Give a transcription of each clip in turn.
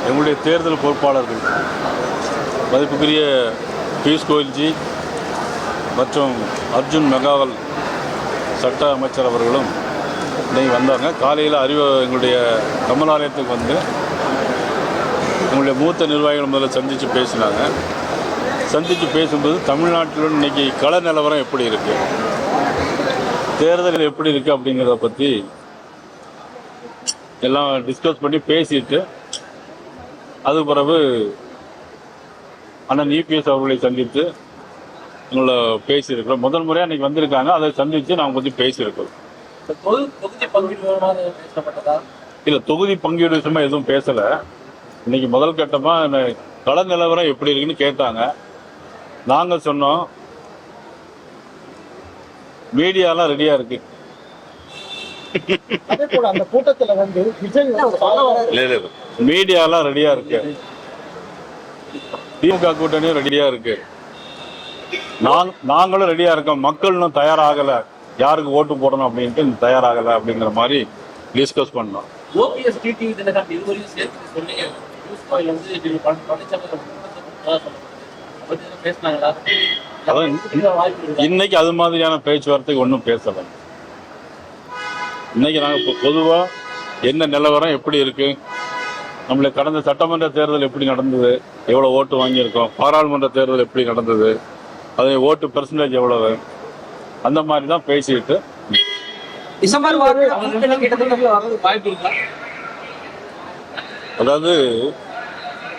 எங்களுடைய தேர்தல் பொறுப்பாளர்கள் மதிப்புக்குரிய பியூஷ் கோயல்ஜி மற்றும் அர்ஜுன் மெகாவல் சட்ட அமைச்சர் அவர்களும் இன்னைக்கு வந்தாங்க. காலையில் எங்களுடைய கமலாலயத்துக்கு வந்து எங்களுடைய மூத்த நிர்வாகிகள் முதல்ல சந்தித்து பேசினாங்க. சந்தித்து பேசும்போது தமிழ்நாட்டில் இன்றைக்கி கள நிலவரம் எப்படி இருக்குது, தேர்தல் எப்படி இருக்குது அப்படிங்கிறத பற்றி எல்லாம் டிஸ்கஸ் பண்ணி பேசிட்டு அது பிறகு அண்ணன் இபிஎஸ் அவர்களை சந்தித்து எங்களை பேசியிருக்கிறோம். முதல் முறையாக இன்னைக்கு வந்திருக்காங்க, அதை சந்தித்து நாங்கள் பற்றி பேசியிருக்கோம். இல்லை, தொகுதி பங்கீடு விஷயமா எதுவும் பேசலை. இன்னைக்கு முதல் கட்டமாக கள நிலவரம் எப்படி இருக்குன்னு கேட்டாங்க. நாங்கள் சொன்னோம் மீடியாலாம் ரெடியாக இருக்கு. அந்த கூட்டத்துல வந்து மீடியாலாம் ரெடியா இருக்கு, திமுக கூட்டணியும் ரெடியா இருக்கு, நாங்களும் ரெடியா இருக்கோம். மக்கள் இன்னும் தயாராகல, யாருக்கு ஓட்டு போடணும் அப்படின்ட்டு தயாராகல அப்படிங்கிற மாதிரி டிஸ்கஸ் பண்ணோம். இன்னைக்கு அது மாதிரியான பேச்சுவார்த்தைக்கு ஒன்றும் பேசலை. இன்னைக்கு நாங்கள் பொதுவாக என்ன நிலவரம் எப்படி இருக்கு, நம்மளுக்கு கடந்த சட்டமன்ற தேர்தல் எப்படி நடந்தது, எவ்வளோ ஓட்டு வாங்கியிருக்கோம், பாராளுமன்ற தேர்தல் எப்படி நடந்தது, அது ஓட்டு பெர்சன்டேஜ் எவ்வளவு, அந்த மாதிரி தான் பேசிட்டு அதாவது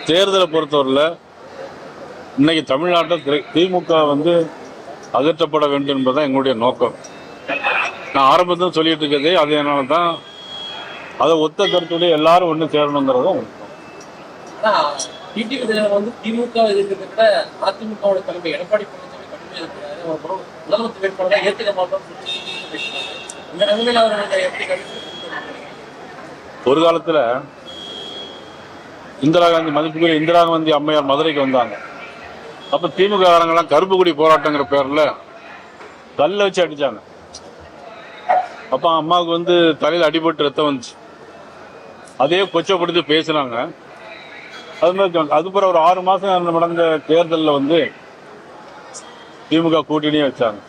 தேர்தலை பொறுத்தவரையில் இன்னைக்கு தமிழ்நாட்டில் திமுக வந்து அகற்றப்பட வேண்டும் என்பதுதான் எங்களுடைய நோக்கம். நான் ஆரம்பத்தில் சொல்லிட்டு இருக்கிறதே அதனால தான். அதை ஒத்த கருத்துடைய எல்லாரும் ஒன்று சேரணுங்கிறதும் திமுக அதிமுக தலைமை எடப்பாடி முதலமைச்சர் வேட்பாளர் ஏற்றுக்க மாட்டோம். ஒரு காலத்தில் இந்திரா காந்தி, மதிப்புக்குரிய இந்திரா காந்தி அம்மையார் மதுரைக்கு வந்தாங்க. அப்போ திமுக காரங்கெல்லாம் கருப்பு கொடி போராட்டங்கிற பேரில் கல்ல வச்சு அடித்தாங்க. அப்போ அம்மாவுக்கு வந்து தலையில் அடிபட்டு ரத்தம் வந்துச்சு. அதே கொச்சப்படுத்தி பேசினாங்க. அது மாதிரி அதுக்கப்புறம் ஒரு 6 மாதம் நடந்த தேர்தலில் வந்து திமுக கூட்டணியே வச்சாங்க.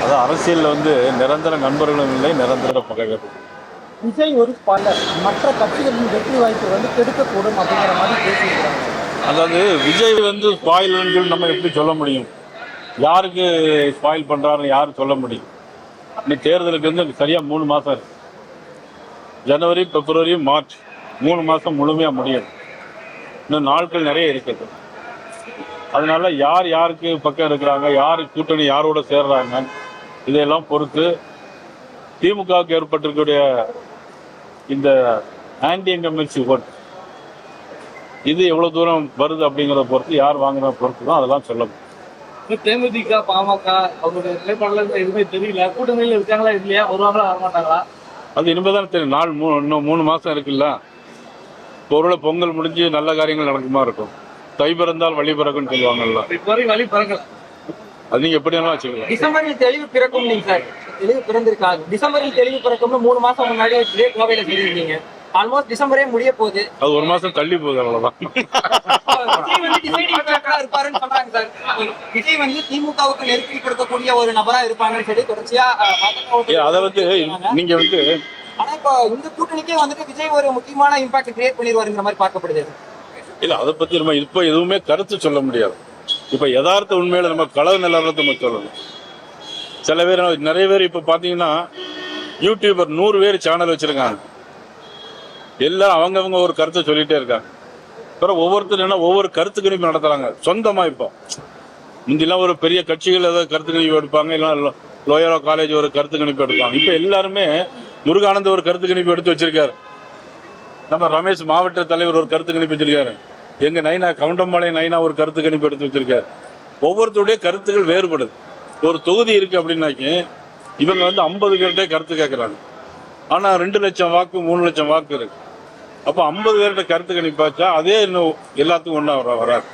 அதான் அரசியலில் வந்து நிரந்தர நண்பர்களும் இல்லை, நிரந்தர பகைவர்கள். விஜய் ஒரு பலர் மற்ற கட்சிகளின் வெற்றி வாய்ப்பு வந்து கெடுக்கக்கூடும் அப்படிங்கிற மாதிரி பேசியிருக்காங்க. அதாவது விஜய் வந்து ஸ்பாயில்னு சொல்லி நம்ம எப்படி சொல்ல முடியும்? யாருக்கு ஸ்பாயில் பண்ணுறாருன்னு யாரும் சொல்ல முடியும்? இன்னைக்கு தேர்தலுக்கு வந்து சரியாக 3 மாதம் இருக்கு. ஜனவரி, பிப்ரவரி, மார்ச் 3 மாதம் முழுமையாக முடியும். இன்னும் நாட்கள் நிறைய இருக்குது. அதனால யார் யாருக்கு பக்கம் இருக்கிறாங்க, யார் கூட்டணி யாரோட சேர்றாங்க, இதையெல்லாம் பொறுத்து திமுகவுக்கு ஏற்பட்டிருக்கக்கூடிய இந்த ஆன்டி இன்கம்பன்சி ஓட்டு இது எவ்வளவு தூரம் வருது அப்படிங்கிறத பொறுத்து, யார் வாங்குறத பொறுத்து தான் அதெல்லாம் சொல்ல முடியும். தேமுதிக, பாமக அவருடைய நிலைப்பாடுல எதுவுமே தெரியல. கூட்டணியில் இருக்காங்களா இல்லையா, வருவாங்களா வரமாட்டாங்களா, அது இனிமேதான் தெரியும். இன்னும் 3 மாசம் இருக்குல்ல. பொருளை பொங்கல் முடிஞ்சு நல்ல காரியங்கள் நடக்குமா இருக்கும். தை பிறந்தால் வழி பிறக்கும்னு சொல்லுவாங்கல்ல, வழி பிறக்கல. அது நீங்க எப்படி வேணாலும் வச்சுக்கலாம். டிசம்பரில் தெளிவு பிறக்கும் நீங்க சார், தெளிவு பிறந்திருக்காங்க. டிசம்பரில் தெளிவு பிறக்கும்னு 3 மாசம் முன்னாடி கோவையில சொல்லியிருக்கீங்க. ஆல்மோஸ்ட் டிசம்பரே முடிய போகுது. அது 1 மாசம் தள்ளி போகுது, அவ்வளவுதான். இருப்பாருன்னு சொல்றாங்க சார். விஜய் வந்து திமுகவுக்கு நெருக்கடி கொடுக்கக்கூடிய ஒரு நபரா இருப்பாங்கன்னு சொல்லி தொடர்ச்சியா அதை வந்து நீங்க வந்து, ஆனா இப்போ இந்த கூட்டணிக்கே வந்துட்டு விஜய் ஒரு முக்கியமான இம்பாக்ட் கிரியேட் பண்ணிடுவாருங்கிற மாதிரி பார்க்கப்படுது. இல்ல, அதை பத்தி நம்ம இப்ப எதுவுமே கருத்து சொல்ல முடியாது. இப்ப யதார்த்த உண்மையில நம்ம களவு நிலவரத்தை நம்ம சொல்லணும். சில பேர், நிறைய பேர் இப்ப பாத்தீங்கன்னா யூடியூபர் 100 பேர் சேனல் வச்சிருக்காங்க. எல்லாம் அவங்கவுங்க ஒரு கருத்தை சொல்லிட்டே இருக்காங்க. அப்புறம் ஒவ்வொருத்தரும் ஒவ்வொரு கருத்து கணிப்பு நடத்துறாங்க சொந்தமா. இப்போ முந்திலாம் ஒரு பெரிய கட்சிகள் ஏதாவது கருத்து கணிப்பு எடுப்பாங்க, இல்லை லோயரோ காலேஜ் ஒரு கருத்து கணிப்பு எடுப்பாங்க. இப்ப எல்லாருமே முருகானந்த ஒரு கருத்து கணிப்பு எடுத்து வச்சிருக்காரு. நம்ம ரமேஷ் மாவட்ட தலைவர் ஒரு கருத்து கணிப்பு வச்சிருக்காரு. எங்க நைனா, கவுண்டம்பாளையம் நைனா ஒரு கருத்து கணிப்பு எடுத்து வச்சிருக்காரு. ஒவ்வொருத்தருடைய கருத்துக்கள் வேறுபடுது. ஒரு தொகுதி இருக்கு அப்படின்னாக்கி இவங்க வந்து 50 பேர்கிட்ட கருத்து கேட்கறாங்க. ஆனா 2 லட்சம் வாக்கு 3 லட்சம் வாக்கு இருக்கு. அப்போ 50 பேர்கிட்ட கருத்து கணிப்பாச்சா அதே இன்னும் எல்லாத்துக்கும் ஒன்றா வராது.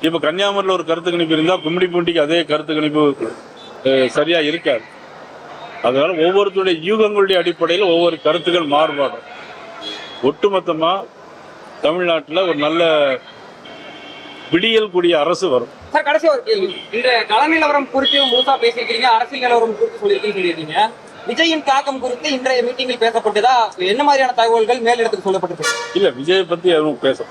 இப்போ கன்னியாகுமரியில் ஒரு கருத்து கணிப்பு இருந்தால் கும்மிடிப்பூண்டிக்கு அதே கருத்து கணிப்பு சரியா இருக்காது. அதனால ஒவ்வொருத்தருடைய யூகங்களுடைய அடிப்படையில் ஒவ்வொரு கருத்துக்கள் மாறுபாடும். ஒட்டுமொத்தமா தமிழ்நாட்டில் ஒரு நல்ல விடியல் கூடிய அரசு வரும். சார் கடைசி ஒரு கேள்வி. இந்த கள நிலவரம் குறித்து முழுசா பேசியிருக்கீங்க, அரசியல் நிலவரம் குறித்து சொல்லியிருக்கீங்க. விஜயின் தாக்கம் குறித்து இன்றைய மீட்டிங்கில் பேசப்பட்டதா? என்ன மாதிரியான தகவல்கள் மேலிடத்துக்கு சொல்லப்பட்டிருக்கு? இல்ல, விஜயை பத்தி எதுவும் பேச